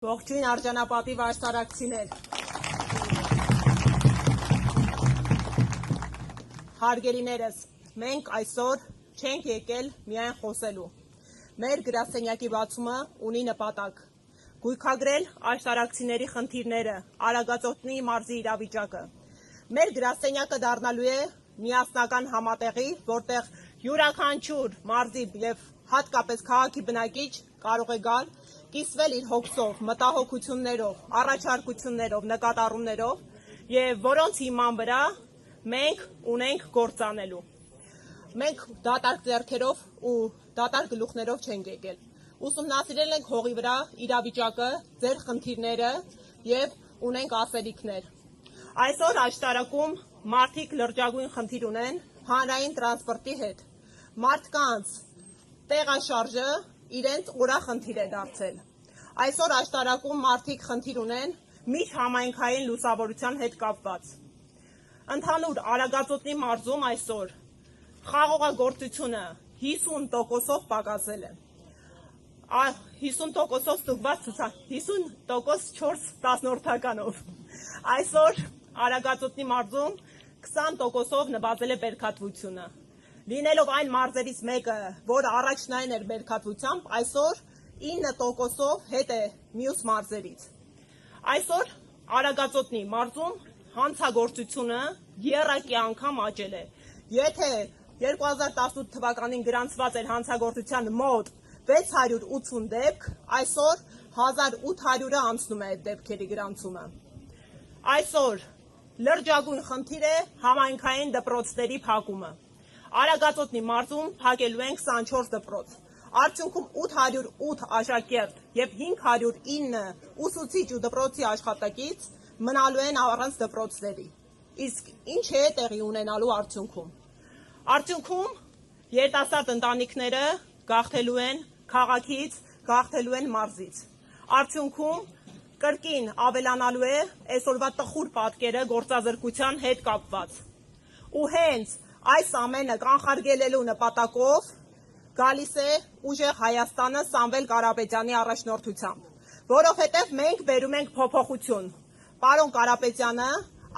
Ողջույն արժանապատիվ աշտարակցիներ, հարգելիներս, մենք այսօր չենք եկել միայն խոսելու, մեր գրասենյակի բացումը ունի նպատակ, գույքագրել աշտարակցիների խնդիրները, Արագածոտնի մարզի իրավիճակը, մեր գրասենյակը դառնալու է միասնական համատեղի, որտեղ յուրաքանչյուր մարզի և հատկապես քաղաքի բնակիչ կարող է գալ, կիսվել իր հոգսով, մտահոգություններով, առաջարկություններով, նկատառումներով և որոնց հիման վրա մենք ունենք գործանելու։ Մենք դատարկ ձեռքերով ու դատարկ գլուխներով չենք եկել։ Ուսումնասիրել ենք հողի վրա իրավիճակը, ձեր խնդիրները և ունենք ասելիքներ։ Այսօր աշտարակում մարդիկ լրջագույն խնդիր ունեն հանրային տրանսպորտի հետ։ Մարդկանց տեղաշարժը իրենց օրախնդիր է դարձել։ Այսօր աշտարակում մարդիկ խնդիր ունեն միջհամայնքային լուսավորության հետ կապված։ Ընդհանուր Արագածոտնի մարզում այսօր խաղողագործությունը 50%-ով պակասել է։ 50%-ով ստուգված 50% 4/10-ով։ Այսօր Արագածոտնի մարզում 20%-ով նվազել է բերքատվությունը։ Լինելով այն մարզերից մեկը, որ առաջնային էր բերքատվությամբ, այսօր 9%-ով հետ է մյուս մարզերից։ Այսօր Արագածոտնի մարզում հանցագործությունը եռակի անգամ աճել է։ Եթե 2018 թվականին գրանցված էր հանցագործության մոտ 680 դեպք, այսօր 1800-ը անցնում է այդ դեպքերի գրանցումը։ Այսօր լրջագույն խնդիր է համայնքային դպրոցների փակումը։ Արագածոտնի մարզում փակելու են 24 դպրոց։ Արդյունքում 808 աշակերտ և 509 ուսուցիչ ու դպրոցի աշխատակից մնալու են առանց դպրոցների։ Իսկ ինչ է տեղի ունենալու արդյունքում։ Արդյունքում երիտասարդ ընտանիքները գաղթելու են քաղաքից, գաղթելու են մարզից։ Արդյունքում կրկին ավելանալու է այսօրվա տխուր պատկերը գործազրկության հետ կապված։ Ու հենց այս ամենը կանխարգելելու նպատակով գալիս է Ուժեղ Հայաստանը Սամվել Կարապետյանի առաջնորդությամբ, որովհետև մենք բերում ենք փոփոխություն։ Պարոն Կարապետյանը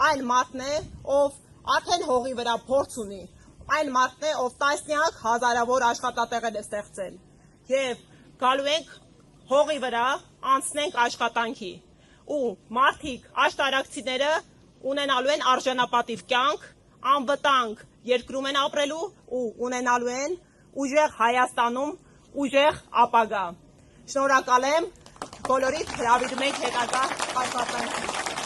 այն մարդն է, ով արդեն հողի վրա փորձ ունի, այն մարդն է, ով տասնյակ հազարավոր աշխատատեղեր է ստեղծել։ Եվ գալու ենք հողի վրա, անցնենք աշխատանքի, ու մարդիկ, աշտարակցիները ունենալու են արժանապատիվ կյանք, անվտանգ երկրում են ապրելու ու ունենալու են ուժեղ Հայաստանում ուժեղ ապագա։ Շնորհակալ եմ, բոլորիդ հրավիրում եք հետագա աշխատանքի։